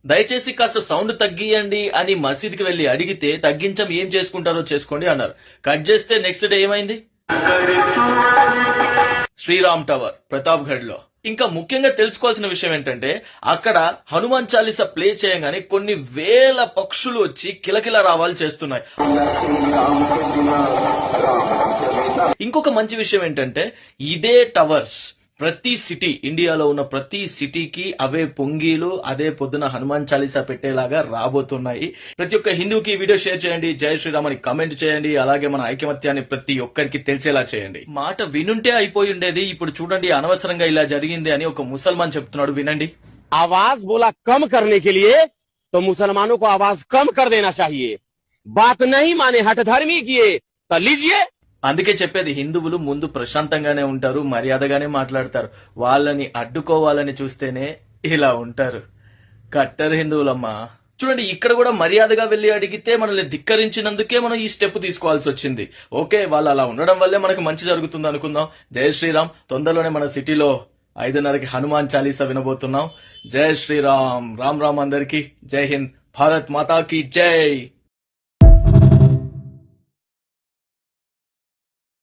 దయచేసి కాస్త సౌండ్ తగ్గియండి అని మసీద్కి వెళ్లి అడిగితే తగ్గించం, ఏం చేసుకుంటారో చేసుకోండి అన్నారు. కట్ చేస్తే నెక్స్ట్ డే ఏమైంది? శ్రీరామ్ టవర్ ప్రతాప్గఢ్ లో. ఇంకా ముఖ్యంగా తెలుసుకోవాల్సిన విషయం ఏంటంటే అక్కడ హనుమాన్ చాలీసా ప్లే చేయగానే కొన్ని వేల పక్షులు వచ్చి కిలకిల రావాలు చేస్తున్నాయి. ఇంకొక మంచి విషయం ఏంటంటే ఇదే టవర్స్ ప్రతి సిటీ, ఇండియాలో ఉన్న ప్రతి సిటీకి అవే పొంగీలు అదే పొద్దున హనుమాన్ చాలీసా పెట్టేలాగా రాబోతున్నాయి. ప్రతి ఒక్క హిందూకి ఈ వీడియో షేర్ చేయండి, జై శ్రీరామ్ అని కామెంట్ చేయండి, అలాగే మన ఐకమత్యాన్ని ప్రతి ఒక్కరికి తెలిసేలా చేయండి. మాట వినుంటే అయిపోయి ఉండేది, ఇప్పుడు చూడండి అనవసరంగా ఇలా జరిగింది అని ఒక ముసల్మాన్ చెప్తున్నాడు, వినండి. आवाज बोला कम करने के लिए तो मुसलमानों को आवाज कम कर देना चाहिए. बात नहीं माने हठधर्मी किए तो लीजिए. అందుకే చెప్పేది, హిందువులు ముందు ప్రశాంతంగానే ఉంటారు, మర్యాదగానే మాట్లాడతారు. వాళ్ళని అడ్డుకోవాలని చూస్తేనే ఇలా ఉంటారు. కట్టర్ హిందువులమ్మా. చూడండి, ఇక్కడ కూడా మర్యాదగా వెళ్లి అడిగితే మనల్ని ధిక్కరించినందుకే మనం ఈ స్టెప్ తీసుకోవాల్సి వచ్చింది. ఓకే, వాళ్ళు అలా ఉండడం వల్లే మనకు మంచి జరుగుతుంది అనుకుందాం. జై శ్రీరామ్. తొందరలోనే మన సిటీలో 5:30కి హనుమాన్ చాలీసా వినబోతున్నాం. జై శ్రీరామ్. రామ్ రామ్ అందరికి. జై హింద్. భారత్ మాతాకి జై.